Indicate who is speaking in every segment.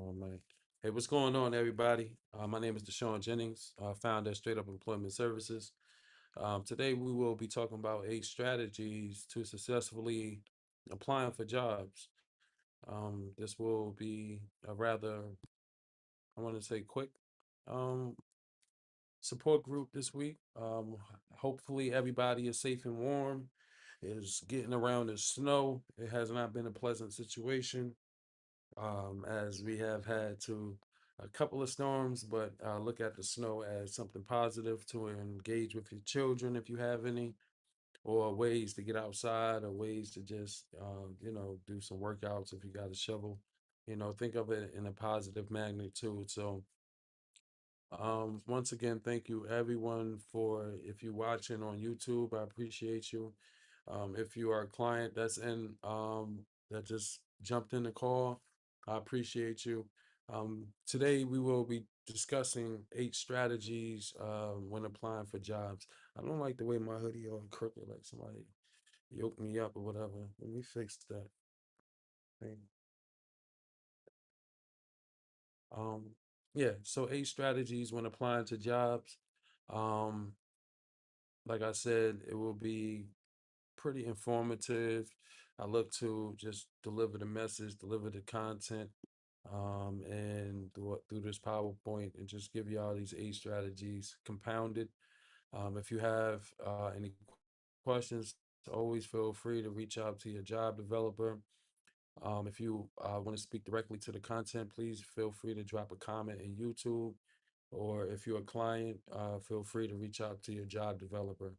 Speaker 1: Oh man. Hey, what's going on, everybody? My name is Deshaun Jennings, founder of Straight Up Employment Services. Today, we will be talking about 8 strategies to successfully applying for jobs. This will be a rather, I want to say, quick um, support group this week. Hopefully, everybody is safe and warm, is getting around the snow. It has not been a pleasant situation as we have had to a couple of storms, but look at the snow as something positive to engage with your children if you have any, or ways to get outside, or ways to just, do some workouts if you got a shovel. Think of it in a positive magnitude. So, once again, thank you everyone for if you're watching on YouTube, I appreciate you. If you are a client that just jumped in the call, I appreciate you. Today we will be discussing 8 strategies when applying for jobs. I don't like the way my hoodie on crooked, like somebody yoked me up or whatever. Let me fix that thing. Um, yeah, so 8 strategies when applying to jobs. Um, like I said, it will be pretty informative. I look to just deliver the message, deliver the content, and through this PowerPoint, and just give you all these 8 strategies compounded. If you have any questions, always feel free to reach out to your job developer. If you want to speak directly to the content, please feel free to drop a comment in YouTube, or if you're a client, feel free to reach out to your job developer.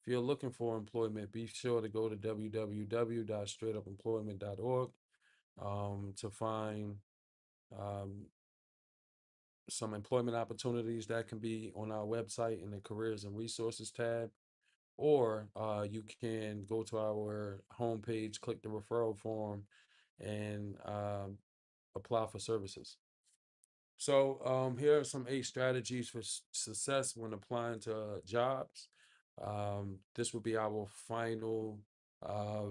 Speaker 1: If you're looking for employment, be sure to go to www.straightupemployment.org to find um, some employment opportunities that can be on our website in the careers and resources tab. Or you can go to our homepage, click the referral form, and apply for services. So here are some 8 strategies for success when applying to jobs. This will be our final uh,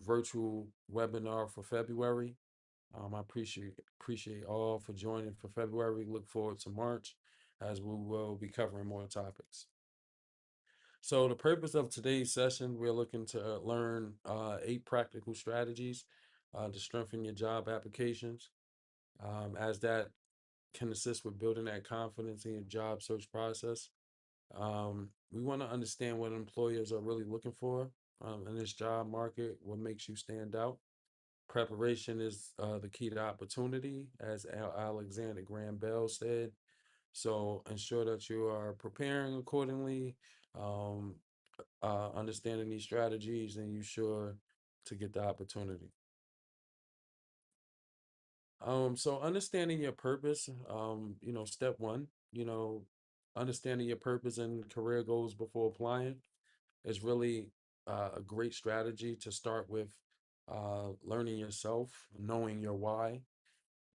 Speaker 1: virtual webinar for February. I appreciate all for joining for February. Look forward to March as we will be covering more topics. So the purpose of today's session, we're looking to learn 8 practical strategies to strengthen your job applications, as that can assist with building that confidence in your job search process. We want to understand what employers are really looking for in this job market, what makes you stand out. Preparation is the key to opportunity, as Alexander Graham Bell said. So ensure that you are preparing accordingly, um, understanding these strategies, and you sure to get the opportunity. So understanding your purpose, step one, understanding your purpose and career goals before applying is really a great strategy to start with learning yourself, knowing your why.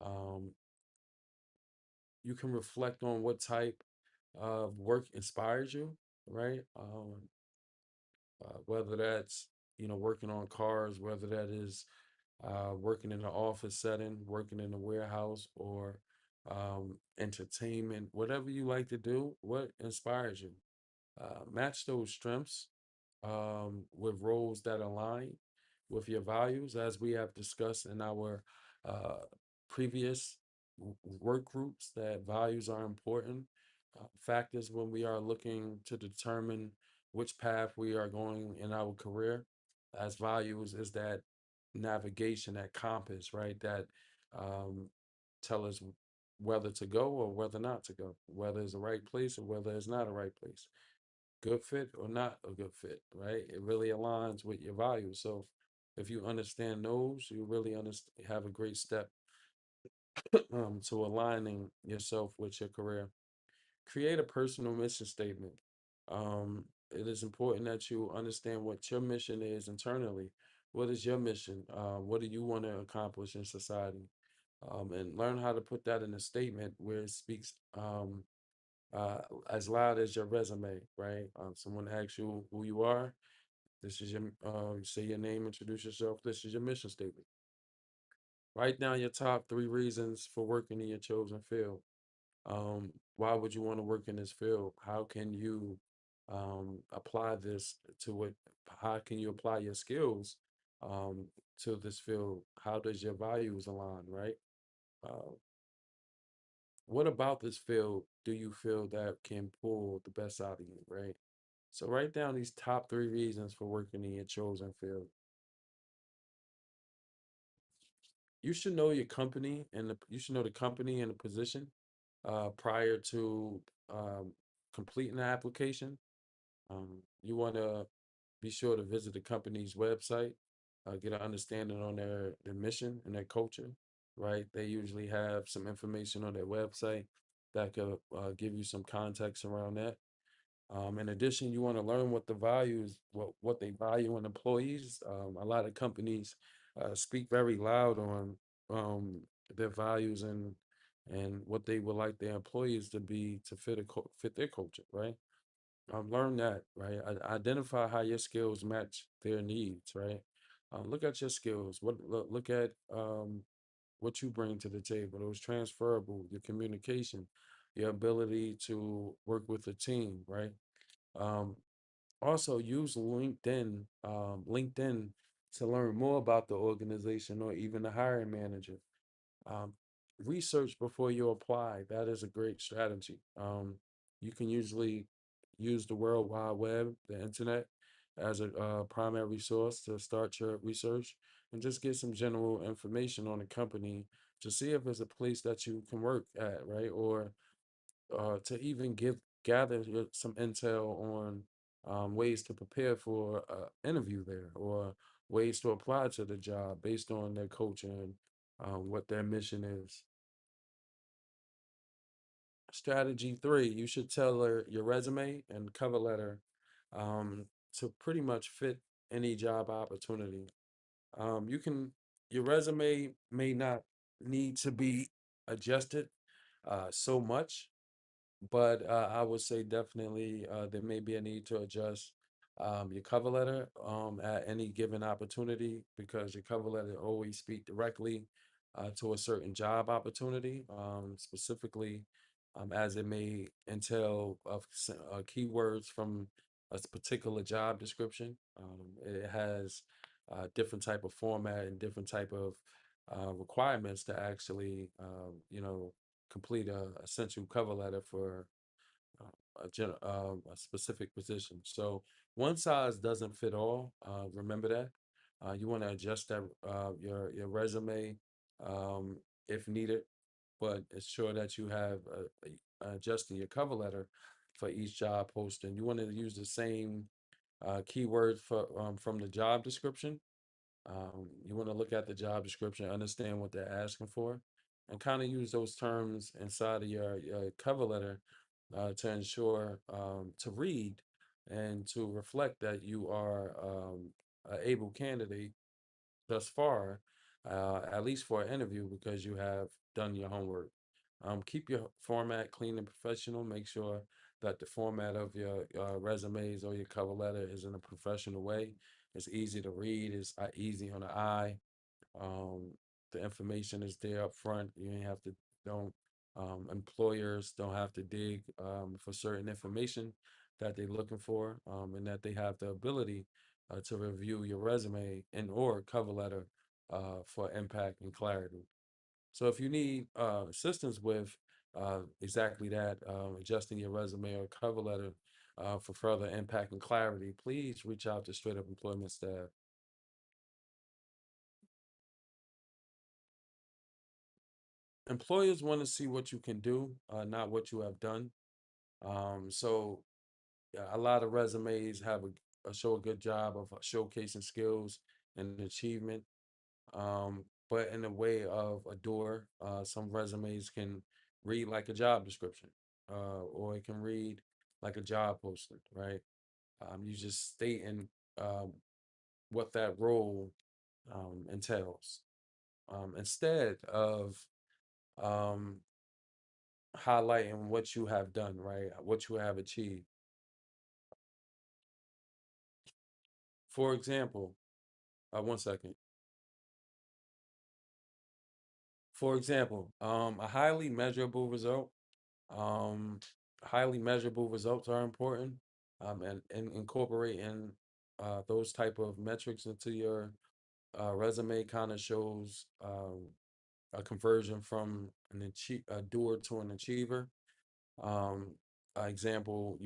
Speaker 1: Um, you can reflect on what type of work inspires you, right? Whether that's, working on cars, whether that is working in an office setting, working in a warehouse, or entertainment, whatever you like to do, what inspires you. Match those strengths with roles that align with your values, as we have discussed in our uh, previous work groups, that values are important factors when we are looking to determine which path we are going in our career. As values is that navigation, that compass, right? That um, tell us whether to go or whether not to go, whether it's the right place or whether it's not a right place, good fit or not a good fit, right? It really aligns with your values. So if you understand those, you really have a great step to aligning yourself with your career. Create a personal mission statement. It is important that you understand what your mission is internally. What is your mission? What do you want to accomplish in society? And learn how to put that in a statement where it speaks uh, as loud as your resume, right? Someone asks you who you are. This is your, you say your name, introduce yourself. This is your mission statement. Write down your top three reasons for working in your chosen field. Why would you want to work in this field? How can you apply this to it? How can you apply your skills um, to this field? How does your values align, right? Uh, what about this field do you feel that can pull the best out of you, right? So write down these top three reasons for working in your chosen field. You should know your company and you should know the company and the position prior to um, completing the application. You want to be sure to visit the company's website, get an understanding on their mission and their culture, right? They usually have some information on their website that could give you some context around that. In addition, you want to learn what the values, what they value in employees. A lot of companies speak very loud on um, their values and what they would like their employees to be to fit their culture, right? Learn that, right? Identify how your skills match their needs, right? Look at your skills. Look at what you bring to the table. Those transferable, your communication, your ability to work with a team, right? Um, Also, use LinkedIn to learn more about the organization or even the hiring manager. Um, Research before you apply. That is a great strategy. You can usually use the World Wide Web, the internet, as a primary source to start your research and just get some general information on the company to see if it's a place that you can work at, right? Or to even gather some intel on ways to prepare for an interview there or ways to apply to the job based on their culture and what their mission is. Strategy three, you should tailor your resume and cover letter to pretty much fit any job opportunity. You can, your resume may not need to be adjusted so much, but I would say definitely there may be a need to adjust your cover letter at any given opportunity because your cover letter always speak directly to a certain job opportunity, specifically as it may entail of keywords from a particular job description. It has different type of format and different type of requirements to actually, complete a essential cover letter for a specific position. So one size doesn't fit all. Remember that. You want to adjust that your resume if needed, but ensure that you have adjusting your cover letter for each job posting. You want to use the same keywords from the job description. You want to look at the job description, understand what they're asking for, and kind of use those terms inside of your cover letter to ensure to read and to reflect that you are an able candidate thus far, at least for an interview, because you have done your homework. Keep your format clean and professional. Make sure that the format of your resumes or your cover letter is in a professional way. It's easy to read. It's easy on the eye. Um, the information is there up front. You ain't have to don't employers don't have to dig for certain information that they're looking for, and that they have the ability to review your resume and or cover letter for impact and clarity. So if you need assistance with exactly that, adjusting your resume or cover letter for further impact and clarity, please reach out to Straight Up Employment staff. Employers want to see what you can do, not what you have done. So yeah, a lot of resumes have show a good job of showcasing skills and achievement, but in the way of a door. Some resumes can read like a job description, or it can read like a job posting, right? You just stating um, what that role entails, instead of um, highlighting what you have done, right? What you have achieved. For example, one second. For example, a highly measurable result. Um, Highly measurable results are important, and incorporating those type of metrics into your resume kind of shows a conversion from a doer to an achiever. Um, Example,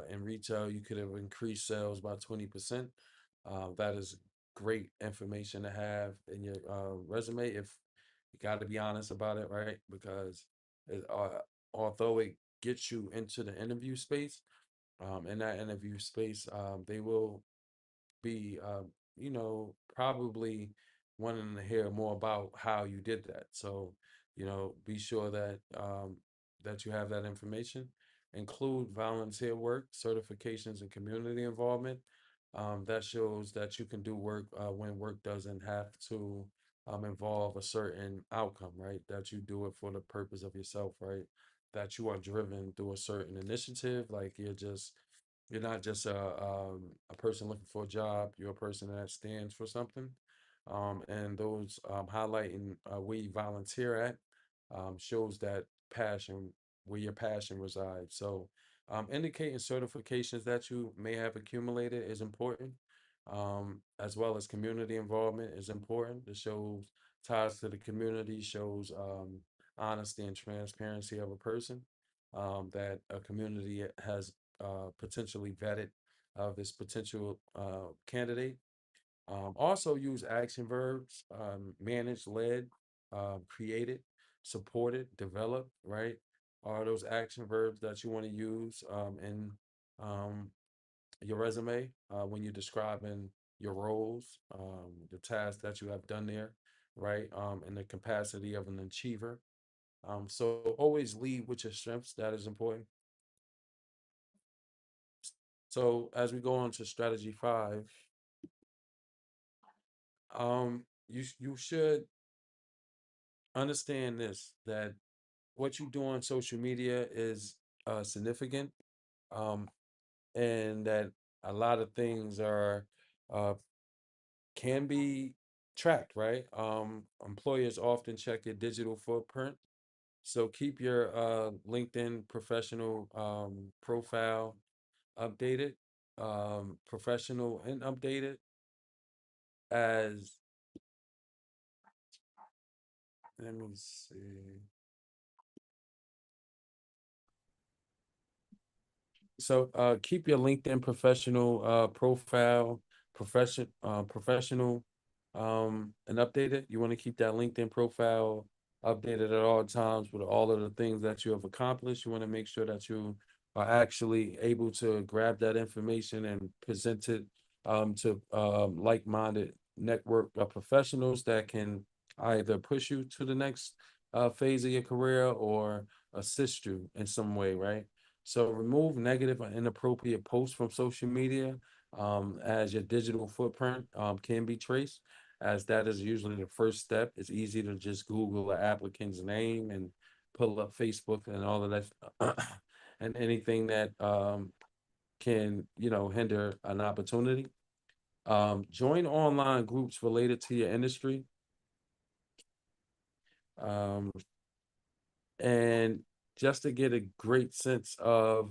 Speaker 1: in retail, you could have increased sales by 20%. That is great information to have in your resume. If you got to be honest about it, right? Because although it gets you into the interview space, in that interview space, they will be probably wanting to hear more about how you did that. So be sure that you have that information. Include volunteer work, certifications, and community involvement. That shows that you can do work when work doesn't have to involve a certain outcome, right? That you do it for the purpose of yourself, right? That you are driven through a certain initiative, like you're not just a person looking for a job. You're a person that stands for something. And those highlighting where you volunteer at shows that passion, where your passion resides. So, indicating certifications that you may have accumulated is important, as well as community involvement is important. It shows ties to the community, shows honesty and transparency of a person, that a community has potentially vetted this potential candidate. Also use action verbs, managed, led, created, supported, developed, right? Are those action verbs that you want to use in um, your resume when you're describing your roles, the tasks that you have done there, right? In the capacity of an achiever. So always lead with your strengths. That is important. So as we go on to strategy 5, you should understand this, that what you do on social media is significant, um, and that a lot of things are uh, can be tracked, right? Employers often check your digital footprint, so keep your LinkedIn professional profile updated, professional and updated as let me see. So keep your LinkedIn professional professional and updated. You want to keep that LinkedIn profile updated at all times with all of the things that you have accomplished. You want to make sure that you are actually able to grab that information and present it to like-minded network of professionals that can either push you to the next phase of your career or assist you in some way, right? So remove negative or inappropriate posts from social media, as your digital footprint can be traced, as that is usually the first step. It's easy to just Google the applicant's name and pull up Facebook and all of that, and anything that can hinder an opportunity. Join online groups related to your industry, um, and just to get a great sense of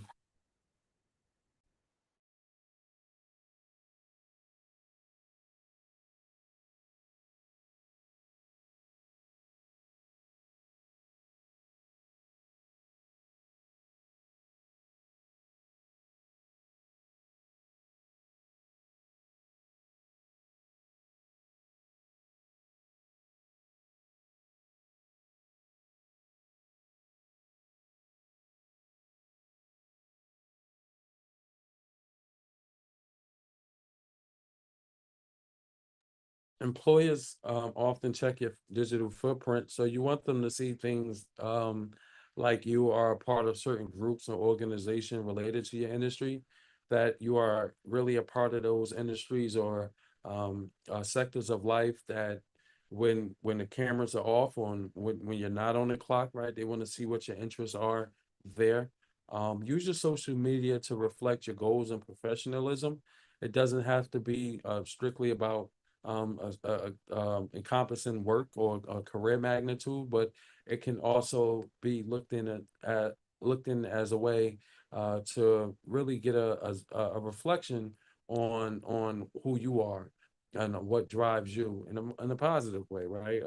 Speaker 1: employers often check your digital footprint, so you want them to see things like you are a part of certain groups or organization related to your industry, that you are really a part of those industries or sectors of life that when the cameras are off on when you're not on the clock, right? They want to see what your interests are there. Use your social media to reflect your goals and professionalism. It doesn't have to be strictly about encompassing work or career magnitude, but it can also be looked in as a way to really get a reflection on who you are and what drives you in a positive way, right?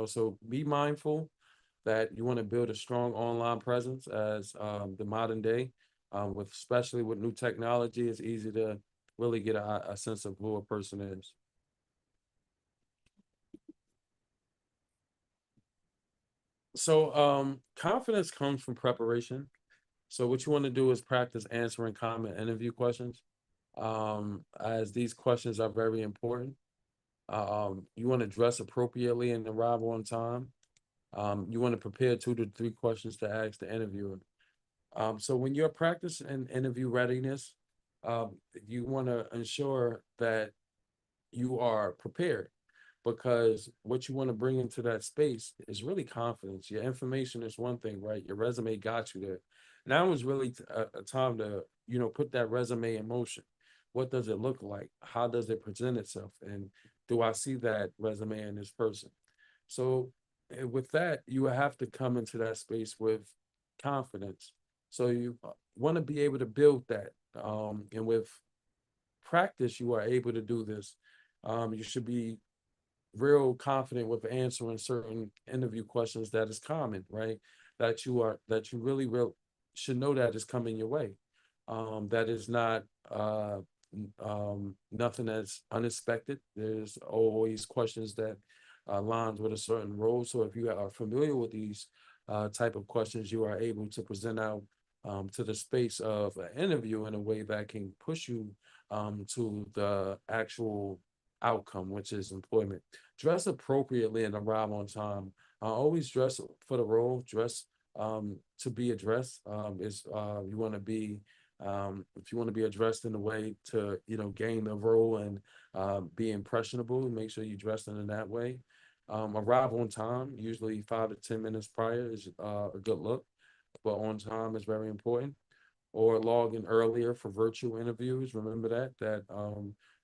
Speaker 1: So be mindful that you want to build a strong online presence as the modern day, with especially with new technology, it's easy to really get a sense of who a person is. So confidence comes from preparation. So what you want to do is practice answering common interview questions, as these questions are very important. You want to dress appropriately and arrive on time. You want to prepare 2 to 3 questions to ask the interviewer. So when you're practicing interview readiness, you want to ensure that you are prepared, because what you want to bring into that space is really confidence. Your information is one thing, right? Your resume got you there. Now is really a time to, put that resume in motion. What does it look like? How does it present itself? And do I see that resume in this person? So with that, you have to come into that space with confidence. So you want to be able to build that. And with practice, you are able to do this. You should be real confident with answering certain interview questions that is common, right? That you really real should know that is coming your way. That is not nothing that's unexpected. There's always questions that aligns with a certain role. So if you are familiar with these type of questions, you are able to present out to the space of an interview in a way that can push you to the actual outcome, which is employment. Dress appropriately and arrive on time. Always dress for the role. Dress to be addressed. Is you want to be if you want to be addressed in a way to gain the role and be impressionable, make sure you dress in that way. Arrive on time. Usually 5 to 10 minutes prior is a good look, but on time is very important. Or log in earlier for virtual interviews. Remember that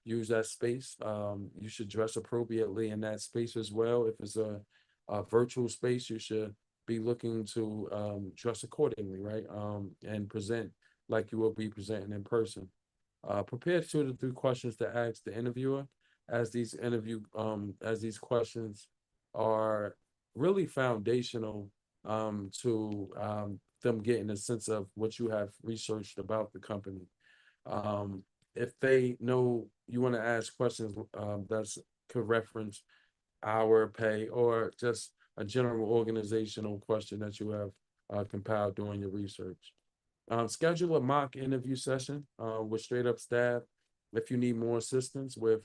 Speaker 1: use that space. You should dress appropriately in that space as well. If it's a virtual space, you should be looking to dress accordingly, right? And present like you will be presenting in person. Prepare 2 to 3 questions to ask the interviewer, as these questions are really foundational to them getting a sense of what you have researched about the company. If they know you want to ask questions that's could reference hour pay or just a general organizational question that you have compiled during your research. Schedule a mock interview session with straight up staff. If you need more assistance with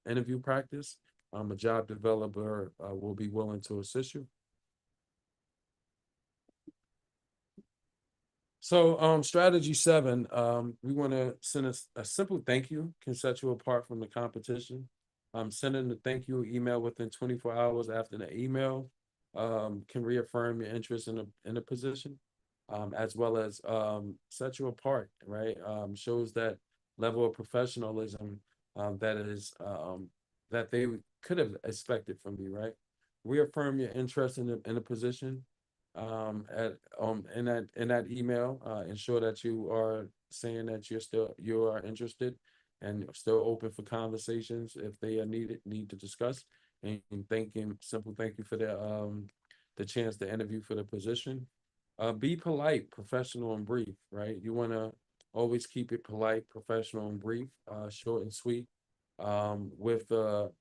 Speaker 1: interview practice, a job developer will be willing to assist you. So, strategy 7, we want to send a simple thank you can set you apart from the competition. Sending the thank you email within 24 hours after the email can reaffirm your interest in the position, as well as set you apart, right? Shows that level of professionalism that they could have expected from you, right? Reaffirm your interest in the position at in that email. Ensure that you are saying that you are interested and still open for conversations if they are need to discuss, and thank you for the chance to interview for the position. Be polite, professional, and brief, right? You want to always keep it polite, professional, and brief, short and sweet, with the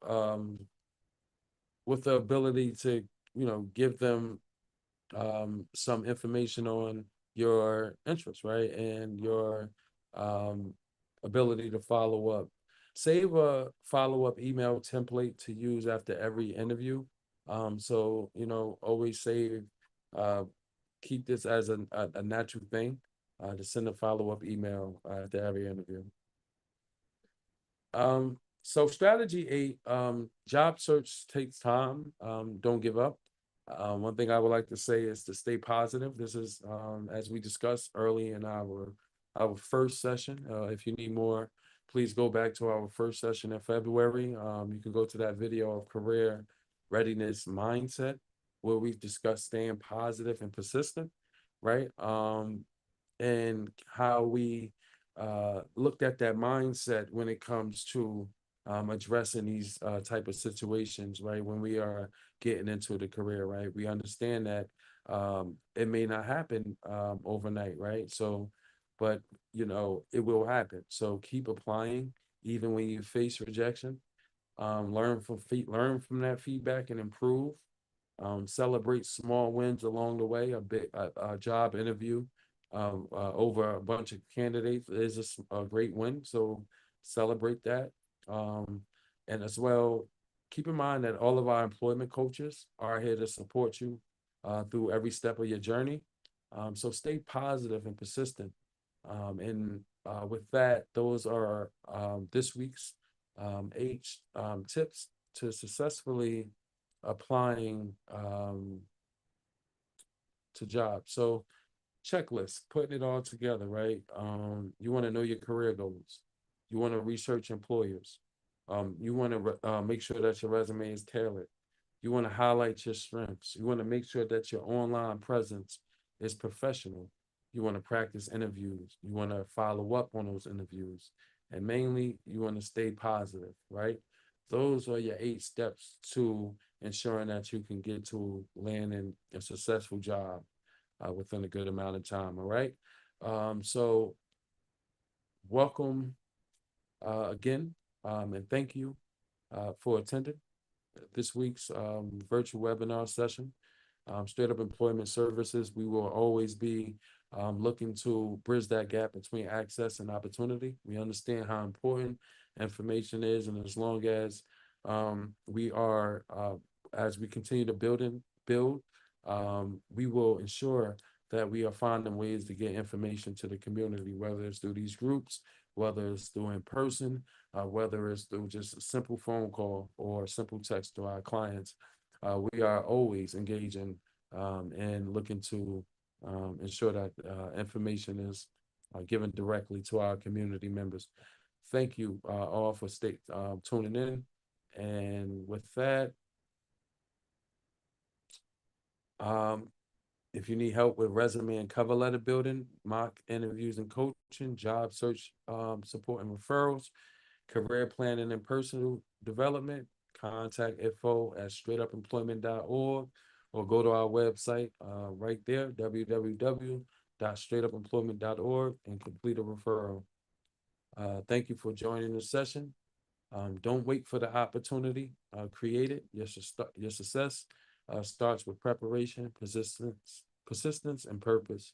Speaker 1: ability to give them some information on your interests, right? And your um, ability to follow up. Save a follow-up email template to use after every interview. So, always save, uh, keep this as a natural thing to send a follow-up email after every interview. So strategy 8, job search takes time. Don't give up. One thing I would like to say is to stay positive. This is, as we discussed early in our first session. If you need more please go back to our first session in February. You can go to that video of career readiness mindset, where we've discussed staying positive and persistent, right? And how we looked at that mindset when it comes to addressing these type of situations, right? When we are getting into the career, right? We understand that it may not happen overnight, right? So, but it will happen. So keep applying, even when you face rejection. Learn from that feedback and improve. Celebrate small wins along the way. A job interview over a bunch of candidates is a great win. So celebrate that. Um, and as well, keep in mind that all of our employment coaches are here to support you through every step of your journey. So stay positive and persistent. And with that, those are this week's 8 tips to successfully applying to jobs. So checklist, putting it all together, right? You want to know your career goals. You want to research employers. You want to make sure that your resume is tailored. You want to highlight your strengths. You want to make sure that your online presence is professional. You want to practice interviews. You want to follow up on those interviews. And mainly, you want to stay positive, right? Those are your 8 steps to ensuring that you can get to landing a successful job within a good amount of time. All right. So welcome again, and thank you for attending this week's virtual webinar session. Straight Up Employment Services, we will always be looking to bridge that gap between access and opportunity. We understand how important information is, and as long as we are, as we continue to build, we will ensure that we are finding ways to get information to the community, whether it's through these groups, whether it's through in person, whether it's through just a simple phone call or a simple text to our clients. We are always engaging and looking to ensure that information is given directly to our community members. Thank you all for tuning in. And with that, if you need help with resume and cover letter building, mock interviews and coaching, job search support and referrals, career planning and personal development, contact info at straightupemployment.org or go to our website right there, www.straightupemployment.org, and complete a referral. Thank you for joining the session. Don't wait for the opportunity. Create it. Your success starts with preparation, persistence, and purpose.